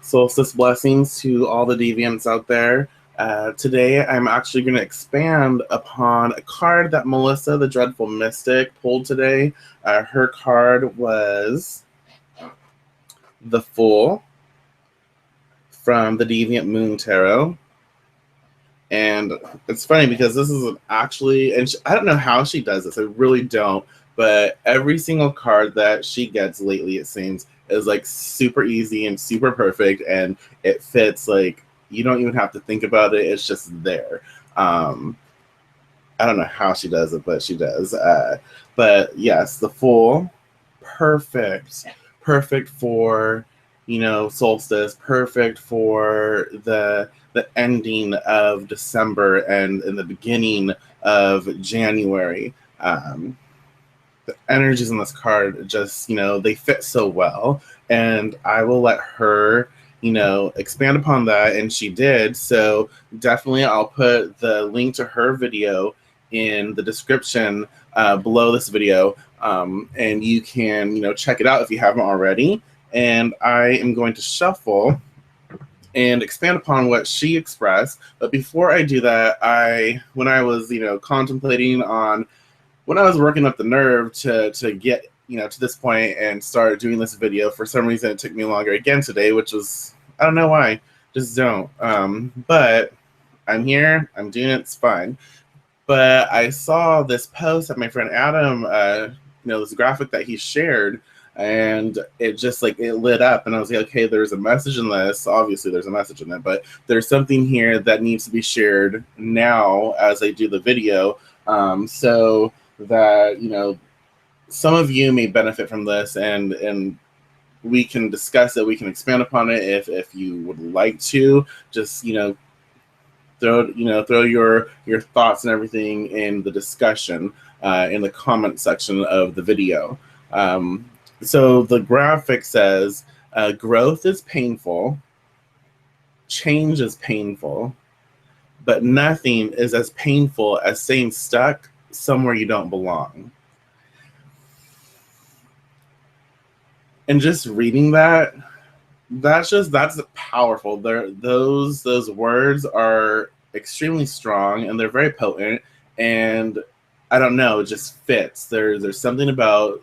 Solstice blessings to all the deviants out there. Today, I'm actually going to expand upon a card that Melissa, the Dreadful Mystic, pulled today. Her card was the Fool from the Deviant Moon Tarot. And it's funny because this is actually, and I don't know how she does this, I really don't, but every single card that she gets lately, it seems, is like super easy and super perfect, and it fits. Like, you don't even have to think about it, it's just there. I don't know how she does it, but she does. But yes, the Fool, perfect for, solstice, perfect for the ending of December and in the beginning of January. The energies in this card just, they fit so well, and I will let her, expand upon that, and she did. So definitely I'll put the link to her video in the description below this video, and you can, check it out if you haven't already. And I am going to shuffle and expand upon what she expressed. But before I do that, when I was, contemplating on, when I was working up the nerve to get, to this point and start doing this video, for some reason it took me longer again today, which was, I don't know why, just don't. But I'm here, I'm doing it, it's fine. But I saw this post that my friend Adam, this graphic that he shared, and it just it lit up, and I was like, okay, there's a message in this. Obviously there's a message in it, but there's something here that needs to be shared now as I do the video, so that some of you may benefit from this, and we can discuss it, we can expand upon it if you would like to. Just throw your thoughts and everything in the discussion in the comment section of the video. So the graphic says, growth is painful, change is painful, but nothing is as painful as staying stuck somewhere you don't belong. And just reading that, that's powerful. Those words are extremely strong, and they're very potent, and I don't know, it just fits. There's something about,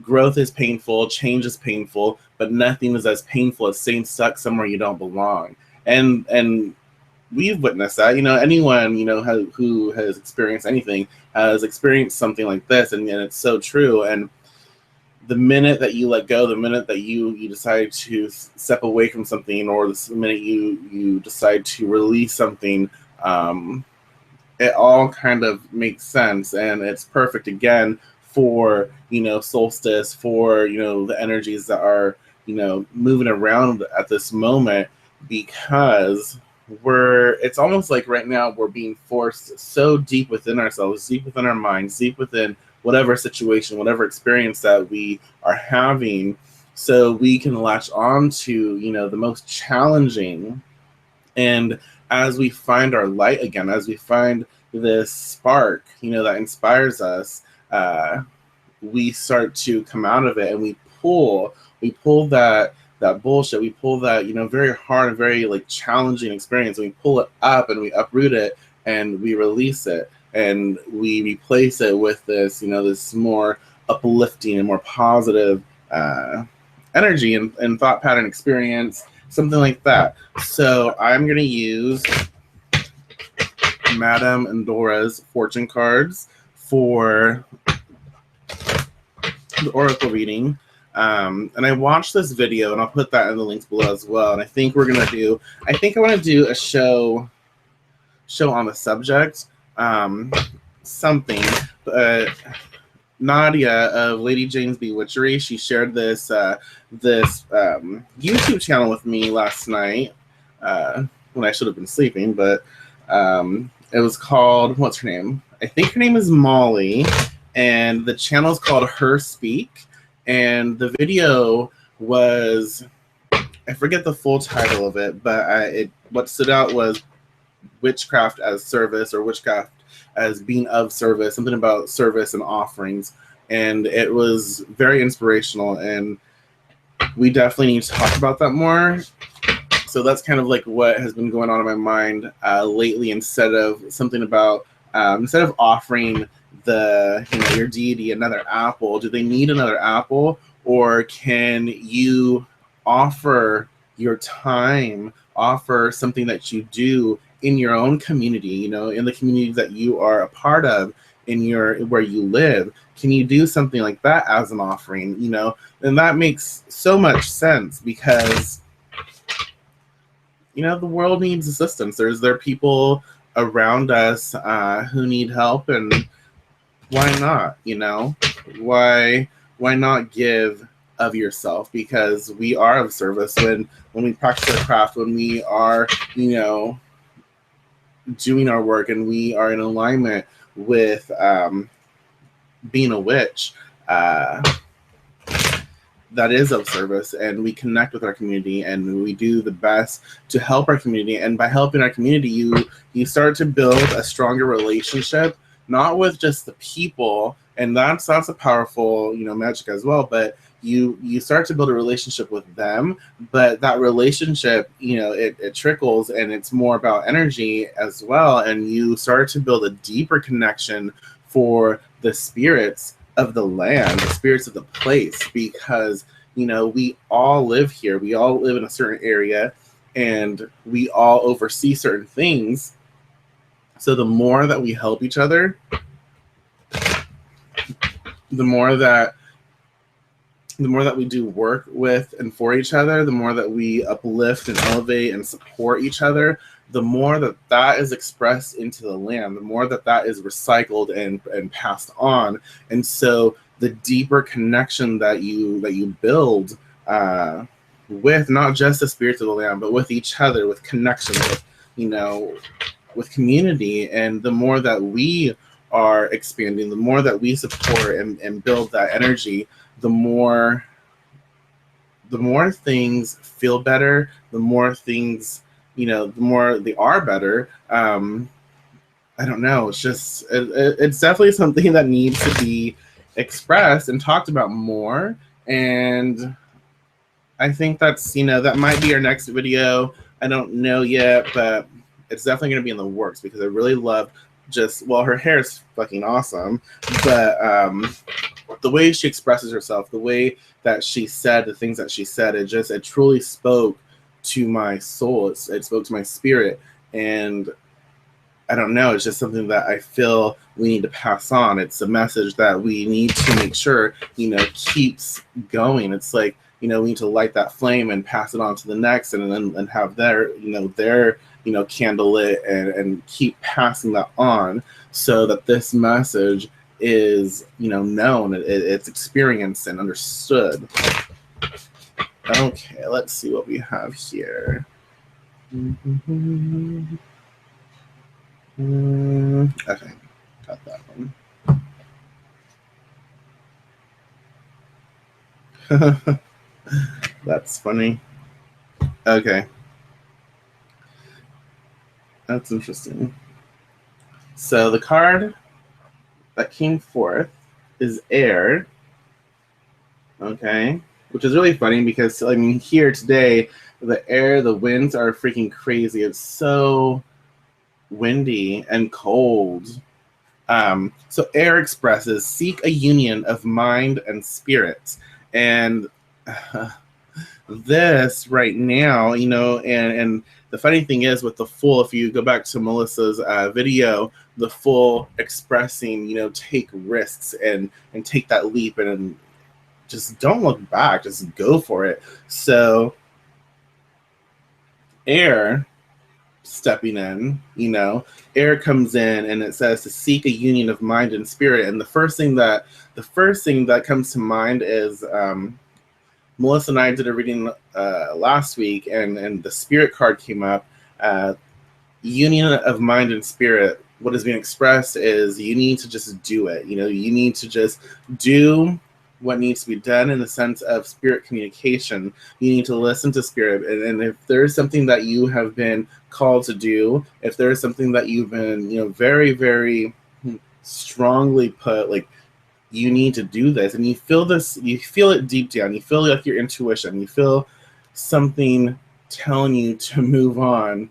growth is painful, change is painful, but nothing is as painful as staying stuck somewhere you don't belong. And we've witnessed that. Anyone, who has experienced anything has experienced something like this, and it's so true. And the minute that you let go, the minute that you decide to step away from something, or the minute you decide to release something, it all kind of makes sense, and it's perfect again for, solstice, for, the energies that are, moving around at this moment, because it's almost like right now we're being forced so deep within ourselves, deep within our minds, deep within whatever situation, whatever experience that we are having, so we can latch on to, the most challenging. And as we find our light again, as we find this spark, that inspires us, we start to come out of it, and we pull that bullshit, we pull that, very hard and very challenging experience, and we pull it up and we uproot it and we release it, and we replace it with this, this more uplifting and more positive energy and thought pattern experience, something like that. So I'm going to use Madame Endora's fortune cards for the oracle reading. And I watched this video, and I'll put that in the links below as well. And I think I want to do a show on the subject, something. But Nadia of Lady Jane's Bewitchery, she shared this YouTube channel with me last night, when I should have been sleeping, but it was called, what's her name? I think her name is Molly, and the channel is called Her Speak, and the video was, I forget the full title of it, but what stood out was witchcraft as service, or witchcraft as being of service, something about service and offerings. And it was very inspirational, and we definitely need to talk about that more. So that's kind of like what has been going on in my mind lately. Instead of something about instead of offering your deity another apple, do they need another apple, or can you offer your time, offer something that you do in your own community, in the community that you are a part of, in your where you live? Can you do something like that as an offering? And that makes so much sense, because the world needs assistance. There are people around us who need help, and why not? Why not give of yourself? Because we are of service when we practice our craft, when we are doing our work, and we are in alignment with being a witch. That is of service, and we connect with our community, and we do the best to help our community. And by helping our community, you start to build a stronger relationship, not with just the people, and that's a powerful magic as well, but you start to build a relationship with them. But that relationship, it trickles, and it's more about energy as well, and you start to build a deeper connection for the spirits of the land, the spirits of the place, because we all live here, we all live in a certain area, and we all oversee certain things. So the more that we help each other, the more that we do work with and for each other, the more that we uplift and elevate and support each other, the more that is expressed into the land, the more that is recycled and passed on. And so the deeper connection that you build with not just the spirits of the land, but with each other, with connection, with community, and the more that we are expanding, the more that we support and build that energy, the more things feel better, the more things, the more they are better. I don't know. It's just, it's definitely something that needs to be expressed and talked about more. And I think that's, that might be our next video. I don't know yet, but it's definitely going to be in the works, because I really love her hair is fucking awesome, but the way she expresses herself, the way that she said the things that she said, it truly spoke to my soul. It spoke to my spirit, and I don't know, it's just something that I feel we need to pass on. It's a message that we need to make sure, keeps going. It's like, we need to light that flame and pass it on to the next, and have their candle lit, and keep passing that on, so that this message is, known, it's experienced and understood. Okay, let's see what we have here. Okay, got that one. That's funny. Okay. That's interesting. So the card that came forth is air. Okay. Which is really funny, because, here today, the air, the winds are freaking crazy. It's so windy and cold. So air expresses, seek a union of mind and spirit. And this right now, and the funny thing is, with the full, if you go back to Melissa's video, the full expressing, take risks and take that leap, and just don't look back, just go for it. So air stepping in, air comes in, and it says to seek a union of mind and spirit. And the first thing that comes to mind is Melissa and I did a reading last week, and the spirit card came up. Union of mind and spirit. What is being expressed is you need to just do it. You need to just do what needs to be done in the sense of spirit communication. You need to listen to spirit. And if there's something that you have been called to do, if there's something that you've been, very, very strongly put, like, you need to do this, and you feel it deep down, you feel like your intuition, you feel something telling you to move on,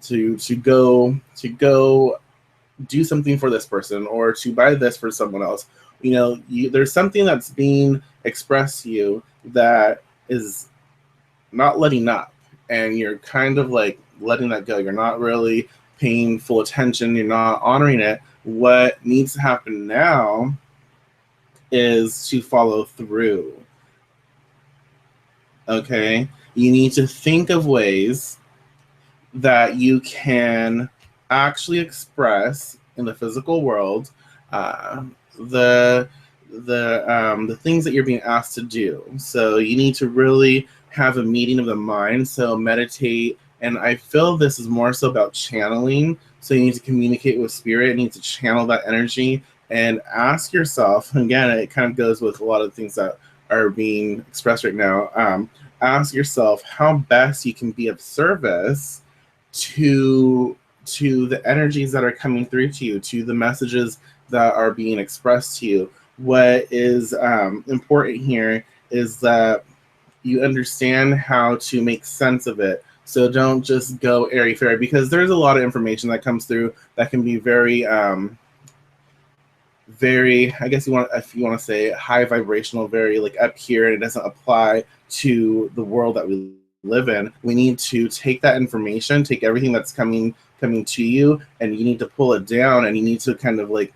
to go do something for this person, or to buy this for someone else. You know, there's something that's being expressed to you that is not letting up, and you're kind of like letting that go. You're not really paying full attention. You're not honoring it. What needs to happen now is to follow through. Okay? You need to think of ways that you can actually express in the physical world the things that you're being asked to do. So you need to really have a meeting of the mind. So meditate, and I feel this is more so about channeling. So you need to communicate with spirit. You need to channel that energy and ask yourself. Again, it kind of goes with a lot of things that are being expressed right now. Ask yourself how best you can be of service to the energies that are coming through to you, to the messages that are being expressed to you. What is important here is that you understand how to make sense of it. So don't just go airy-fairy, because there's a lot of information that comes through that can be very, very, I guess if you want to say high vibrational, very like up here, and it doesn't apply to the world that we live in. We need to take that information, take everything that's coming to you, and you need to pull it down, and you need to kind of like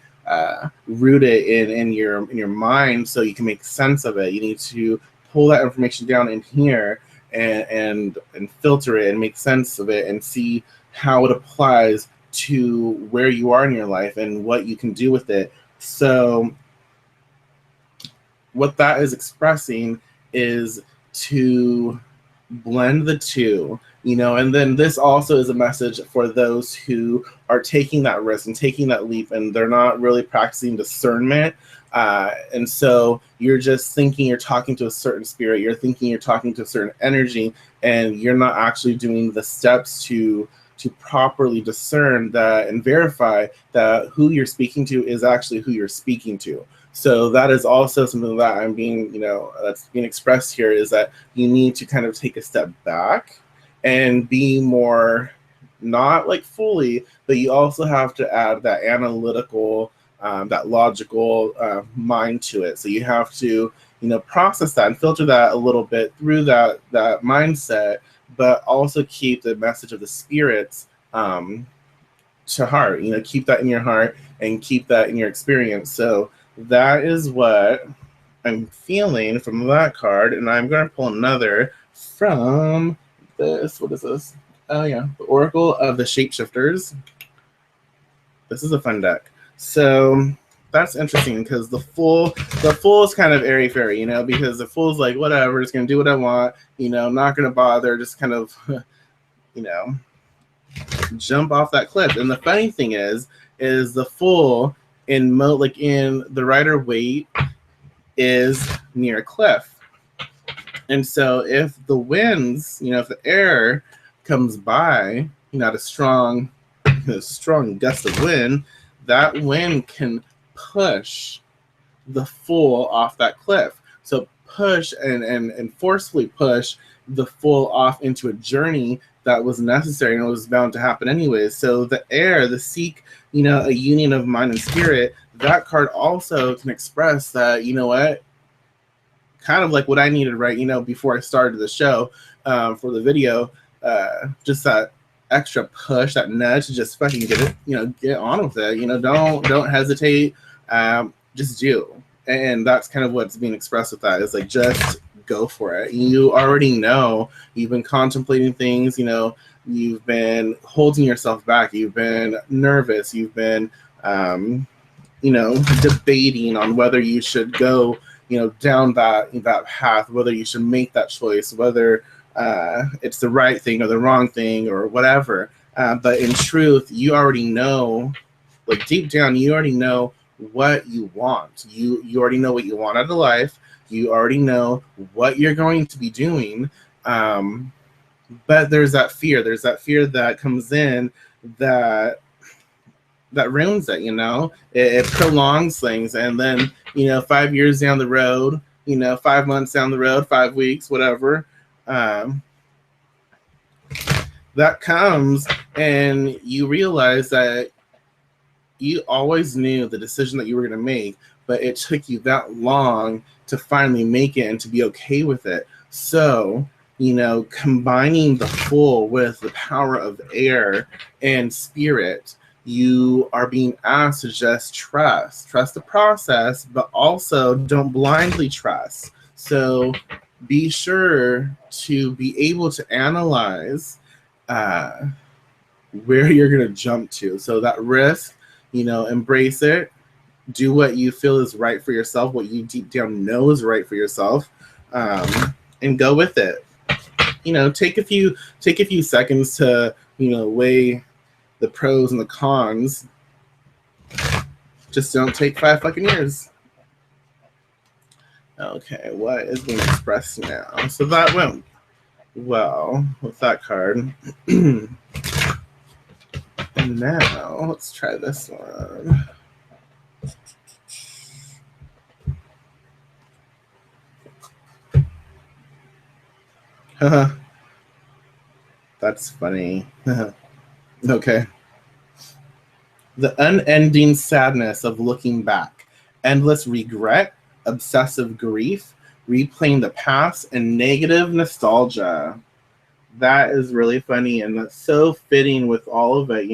root it in your mind so you can make sense of it. You need to pull that information down in here and filter it and make sense of it and see how it applies to where you are in your life and what you can do with it. So what that is expressing is to blend the two, you know, and then this also is a message for those who are taking that risk and taking that leap, and they're not really practicing discernment. And so you're just thinking you're talking to a certain spirit, you're thinking you're talking to a certain energy, and you're not actually doing the steps to properly discern that and verify that who you're speaking to is actually who you're speaking to. So that is also something that I'm being, you know, that's being expressed here, is that you need to kind of take a step back and be more, not like fully, but you also have to add that analytical, that logical mind to it. So you have to, you know, process that and filter that a little bit through that mindset, but also keep the message of the spirits to heart. You know, keep that in your heart and keep that in your experience. So that is what I'm feeling from that card, and I'm going to pull another from this. What is this? Oh yeah, the Oracle of the Shapeshifters. This is a fun deck. So that's interesting, because the Fool is kind of airy-fairy, you know, because the Fool's like, whatever, just going to do what I want, you know, not going to bother, just kind of, you know, jump off that cliff. And the funny thing is the Fool in the Rider-Waite is near a cliff. And so if the winds, you know, if the air comes by, you know, at a strong gust of wind, that wind can push the Fool off that cliff. So push and forcefully push the Fool off into a journey that was necessary and was bound to happen anyways. So the air, the seek, you know, a union of mind and spirit, that card also can express that, you know what, kind of like what I needed, right, you know, before I started the show for the video, just that extra push, that nudge to just fucking get it, you know, get on with it, you know, don't hesitate, just do. And that's kind of what's being expressed with that, is like, just go for it. You already know, you've been contemplating things, you know, you've been holding yourself back, you've been nervous, you've been you know, debating on whether you should go, you know, down that path, whether you should make that choice, whether it's the right thing or the wrong thing or whatever. But in truth, you already know, like deep down, you already know what you want. You already know what you want out of life. You already know what you're going to be doing. But there's that fear. There's that fear that comes in that ruins it, you know. It prolongs things, and then, you know, 5 years down the road, you know, 5 months down the road, 5 weeks, whatever, that comes and you realize that you always knew the decision that you were going to make, but it took you that long to finally make it and to be okay with it. So, combining the full with the power of air and spirit, you are being asked to just trust the process, but also don't blindly trust. So be sure to be able to analyze where you're going to jump to. So that risk, embrace it, do what you feel is right for yourself, what you deep down know is right for yourself, and go with it. Take a few seconds to, weigh the pros and the cons. Just don't take 5 fucking years. Okay, what is being expressed now? So that went well with that card. And now let's try this one. That's funny. Okay. The unending sadness of looking back, endless regret, obsessive grief, replaying the past, and negative nostalgia. That is really funny, and that's so fitting with all of it,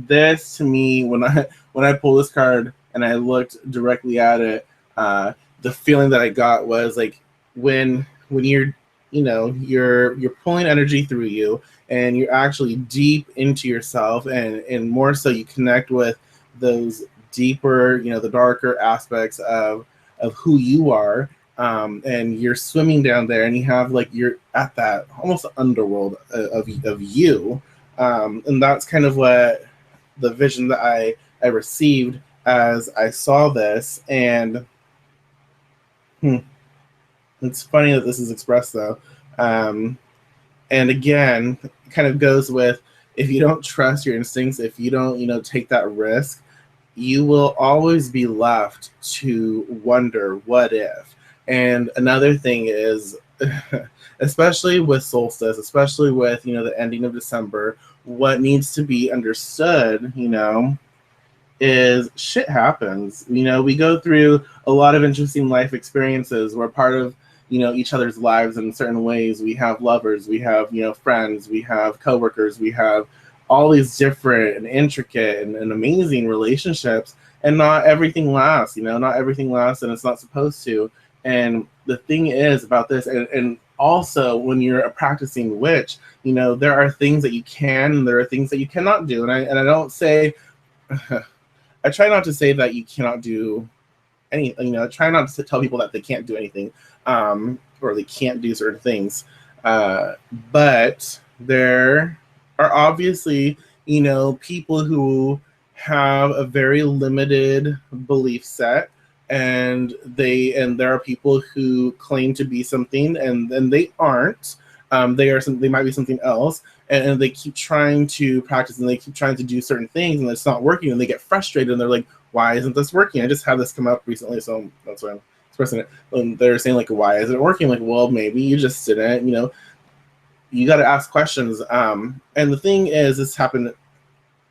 This to me, when I pulled this card and I looked directly at it, the feeling that I got was like when you're you're pulling energy through you and you're actually deep into yourself, and more so you connect with those deeper, the darker aspects of who you are. And you're swimming down there, and you have you're at that almost underworld of you, and that's kind of what the vision that I received as I saw this. And it's funny that this is expressed though, and again, it kind of goes with, if you don't trust your instincts, if you don't take that risk, you will always be left to wonder what if. And another thing is, especially with solstice, especially with, the ending of December, what needs to be understood, is shit happens. We go through a lot of interesting life experiences. We're part of, each other's lives in certain ways. We have lovers, we have, friends, we have coworkers, we have all these different and intricate and amazing relationships, and not everything lasts, not everything lasts, and it's not supposed to. And the thing is about this, and also when you're a practicing witch, there are things that you can, and there are things that you cannot do. And I don't say, I try not to say that you cannot do any, I try not to tell people that they can't do anything, or they can't do certain things. But there are obviously, people who have a very limited belief set, and there are people who claim to be something, and they aren't. They might be something else, and they keep trying to practice, and they keep trying to do certain things, and it's not working, and they get frustrated, and they're like, why isn't this working? I just had this come up recently, so that's why I'm expressing it. And they're saying, like, why isn't it working? Like, well, maybe you just didn't, you got to ask questions. And the thing is, this happened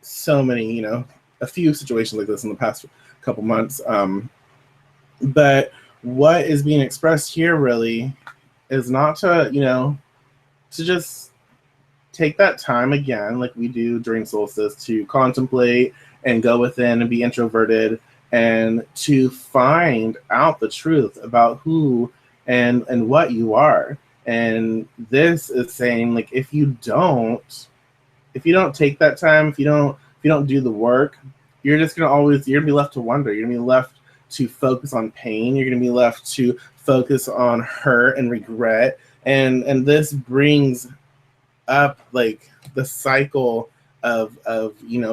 so many, a few situations like this in the past couple months. But what is being expressed here really is not to, to just take that time again, like we do during solstice, to contemplate and go within and be introverted, and to find out the truth about who and what you are. And this is saying, like, if you don't take that time, if you don't do the work, you're gonna be left to wonder. You're gonna be left to focus on pain. You're gonna be left to focus on hurt and regret. And this brings up like the cycle of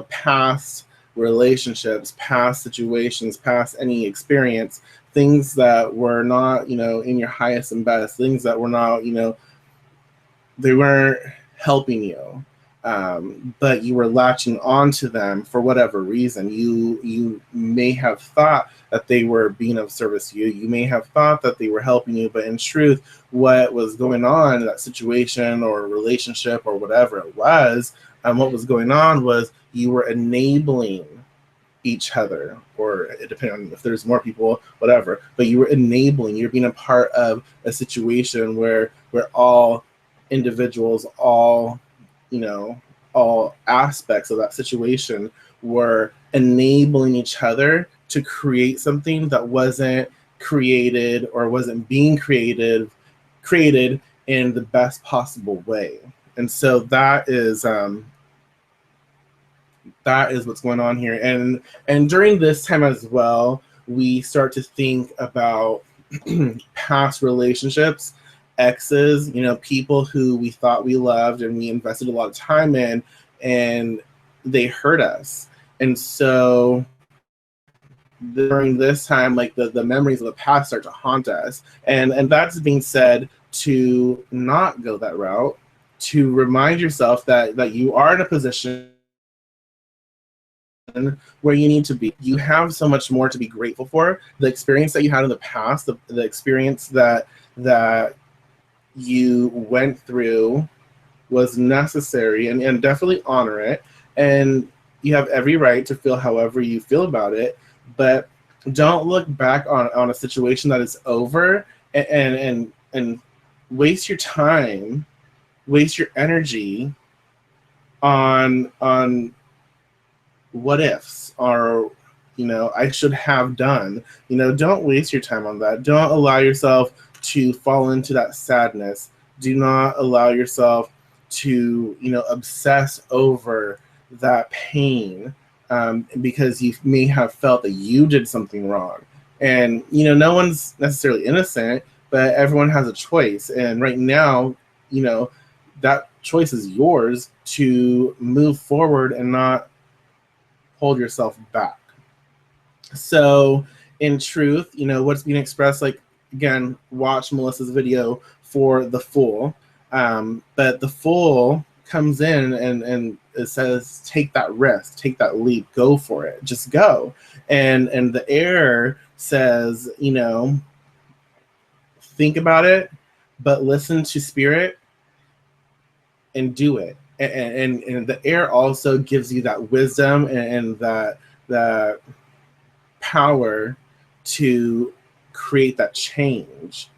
past relationships, past situations, past any experience, things that were not in your highest and best, things that were not they weren't helping you. but you were latching onto them for whatever reason. You may have thought that they were being of service to you. You may have thought that they were helping you, but in truth, what was going on in that situation or relationship or whatever it was, what was going on was you were enabling each other, or depending on if there's more people, whatever, but you were enabling, you're being a part of a situation where all individuals, all, you know, all aspects of that situation were enabling each other to create something that wasn't created or wasn't being created in the best possible way. And so that is what's going on here. And during this time as well, we start to think about past relationships, exes, you know, people who we thought we loved and we invested a lot of time in, and they hurt us. And so during this time, like the memories of the past start to haunt us. And that's being said to not go that route, to remind yourself that you are in a position where you need to be. You have so much more to be grateful for. The experience that you had in the past, the experience that you went through was necessary, and definitely honor it. And you have every right to feel however you feel about it, but don't look back on a situation that is over and waste your time, waste your energy on what ifs, or, you know, I should have done. You know, don't waste your time on that. Don't allow yourself to fall into that sadness. Do not allow yourself to, you know, obsess over that pain, because you may have felt that you did something wrong. And, you know, no one's necessarily innocent, but everyone has a choice. And right now, you know, that choice is yours to move forward and not hold yourself back. So in truth, you know, what's being expressed, like, again, watch Melissa's video for the Fool. But the Fool comes in and it says, take that risk, take that leap, go for it, just go. And the Air says, you know, think about it, but listen to spirit and do it. And the Air also gives you that wisdom and that power to create that change.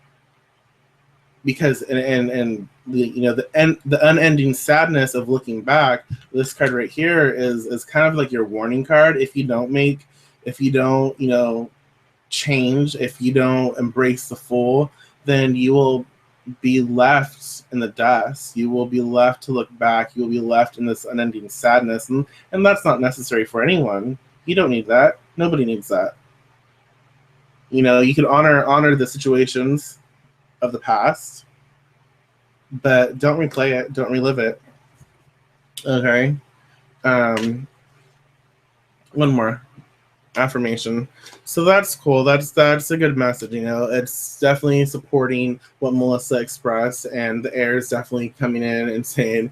Because and the, you know, the unending sadness of looking back, this card right here is kind of like your warning card. If you don't, you know, change, if you don't embrace the Fool, then you will be left in the dust. You will be left to look back. You will be left in this unending sadness, and that's not necessary for anyone. You don't need that. Nobody needs that. You know, you can honor the situations of the past, but don't replay it. Don't relive it. Okay. One more affirmation. So that's cool. That's a good message. You know, it's definitely supporting what Melissa expressed, and the Air is definitely coming in and saying,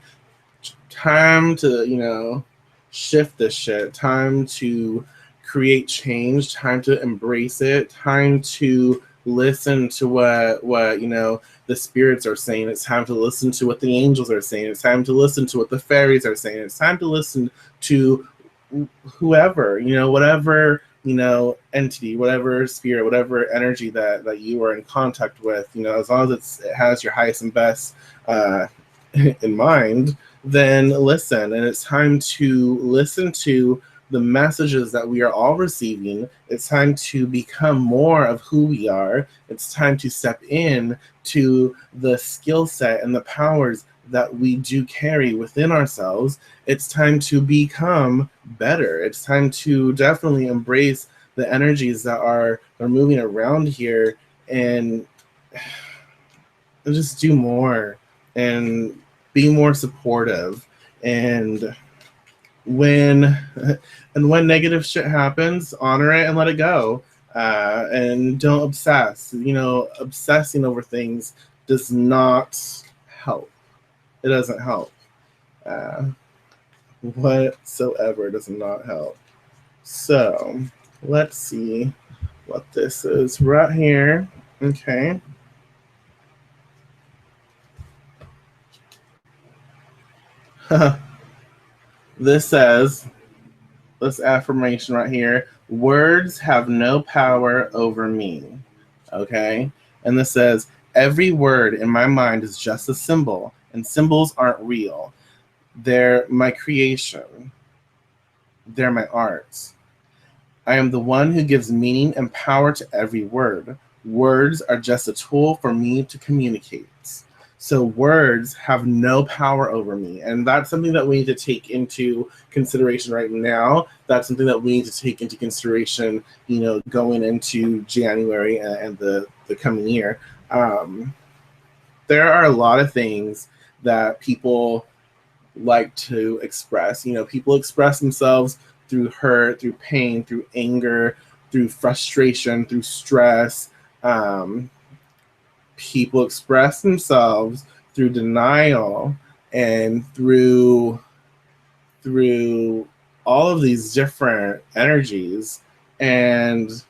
time to, you know, shift this shit. Time to create change. Time to embrace it. Time to listen to what you know, the spirits are saying. It's time to listen to what the angels are saying. It's time to listen to what the fairies are saying. It's time to listen to whoever, you know, whatever, you know, entity, whatever spirit, whatever energy that you are in contact with, you know, as long as it has your highest and best in mind, then listen. And it's time to listen to the messages that we are all receiving. It's time to become more of who we are. It's time to step in to the skill set and the powers that we do carry within ourselves. It's time to become better. It's time to definitely embrace the energies that are moving around here, and just do more and be more supportive. And when negative shit happens, honor it and let it go. And don't obsess. You know, obsessing over things does not help. It doesn't help. Uh, whatsoever does not help. So let's see what this is right here. Okay. This says, this affirmation right here, words have no power over me. Okay. And this says, every word in my mind is just a symbol, and symbols aren't real. They're my creation. They're my art. I am the one who gives meaning and power to every word. Words are just a tool for me to communicate. So words have no power over me. And that's something that we need to take into consideration right now. That's something that we need to take into consideration, going into January and the coming year. There are a lot of things that people like to express. People express themselves through hurt, through pain, through anger, through frustration, through stress. People express themselves through denial and through all of these different energies. And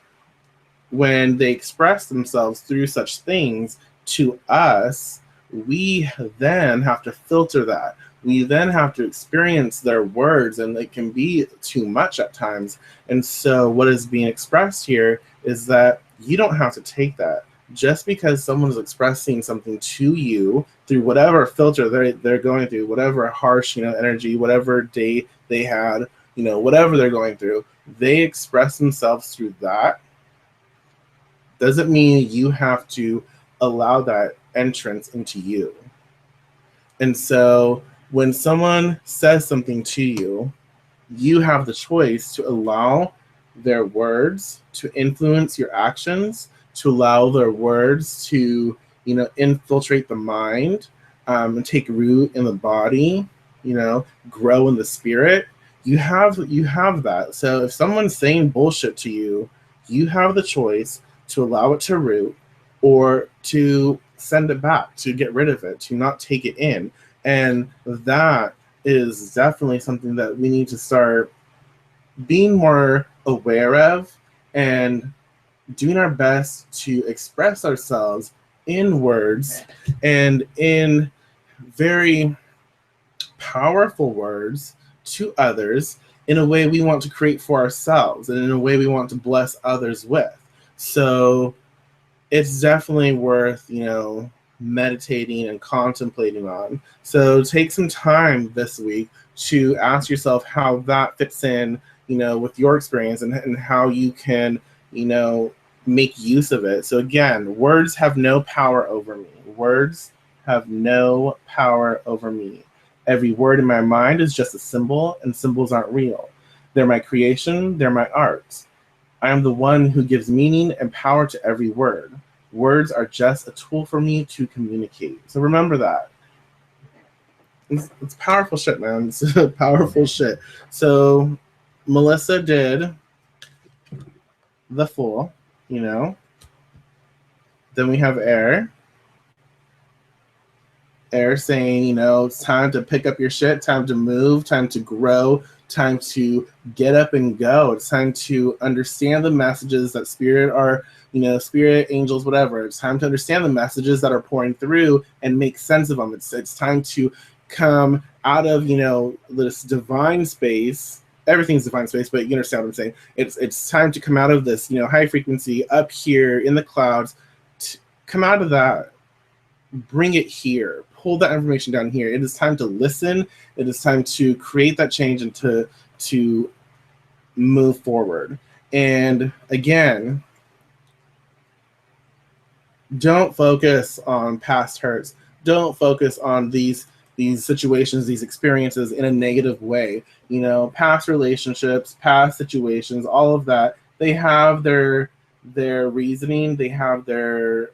when they express themselves through such things to us, we then have to filter that. We then have to experience their words, and it can be too much at times. And so what is being expressed here is that you don't have to take that. Just because someone is expressing something to you through whatever filter they're going through, whatever harsh, energy, whatever day they had, whatever they're going through, they express themselves through that. Doesn't mean you have to allow that entrance into you. And so when someone says something to you, you have the choice to allow their words to influence your actions, to allow their words to, infiltrate the mind, and take root in the body, grow in the spirit. You have that. So if someone's saying bullshit to you, you have the choice to allow it to root or to send it back, to get rid of it, to not take it in. And that is definitely something that we need to start being more aware of and doing our best to express ourselves in words and in very powerful words to others in a way we want to create for ourselves and in a way we want to bless others with. So it's definitely worth, meditating and contemplating on. So take some time this week to ask yourself how that fits in, with your experience and how you can, make use of it. So again, words have no power over me. Words have no power over me. Every word in my mind is just a symbol, and symbols aren't real. They're my creation, they're my art. I am the one who gives meaning and power to every word. Words are just a tool for me to communicate. So remember that. It's powerful shit, man. It's powerful shit. So Melissa did the Fool, Then we have Air. Air saying, it's time to pick up your shit, time to move, time to grow, time to get up and go. It's time to understand the messages that spirit are, spirit, angels, whatever. It's time to understand the messages that are pouring through and make sense of them. It's time to come out of, this divine space. Everything's divine space, but you understand what I'm saying. It's time to come out of this, high frequency up here in the clouds. Come out of that. Bring it here. Pull that information down here. It is time to listen. It is time to create that change and to move forward. And again, don't focus on past hurts. Don't focus on these situations, these experiences in a negative way. Past relationships, past situations, all of that, they have their reasoning, they have their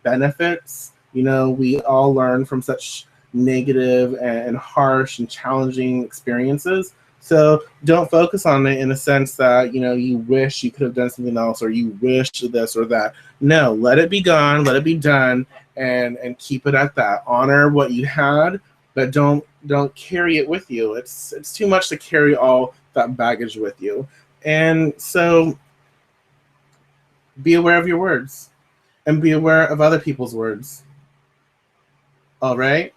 benefits. We all learn from such negative and harsh and challenging experiences. So don't focus on it in a sense that, you wish you could have done something else or you wish this or that. No, let it be gone, let it be done, and keep it at that. Honor what you had, but don't carry it with you. It's too much to carry all that baggage with you. And so be aware of your words and be aware of other people's words. All right?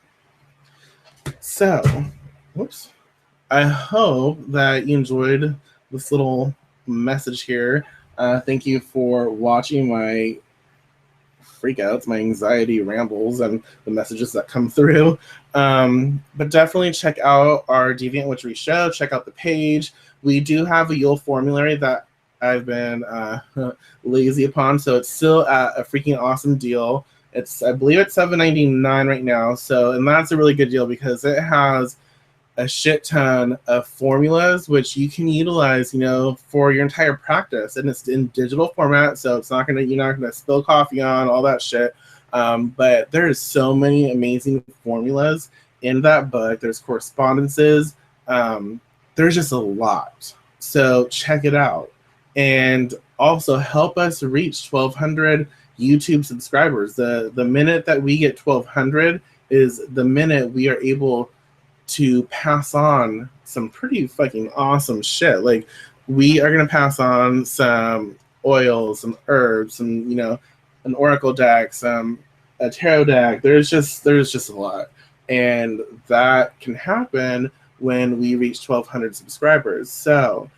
So, whoops. I hope that you enjoyed this little message here. Thank you for watching my freakouts, my anxiety rambles, and the messages that come through. But definitely check out our Deviant Witchery show. Check out the page. We do have a Yule formulary that I've been lazy upon, so it's still at a freaking awesome deal. I believe it's $7.99 right now. So, and that's a really good deal because it has a shit ton of formulas which you can utilize, for your entire practice, and it's in digital format, so you're not gonna spill coffee on all that shit. But there's so many amazing formulas in that book. There's correspondences. There's just a lot. So check it out, and also help us reach 1,200 YouTube subscribers. The minute that we get 1,200 is the minute we are able to pass on some pretty fucking awesome shit. Like, we are gonna pass on some oils, some herbs, some an oracle deck, a tarot deck. There's just a lot, and that can happen when we reach 1,200 subscribers. So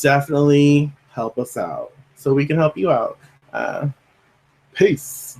definitely help us out so we can help you out. Peace.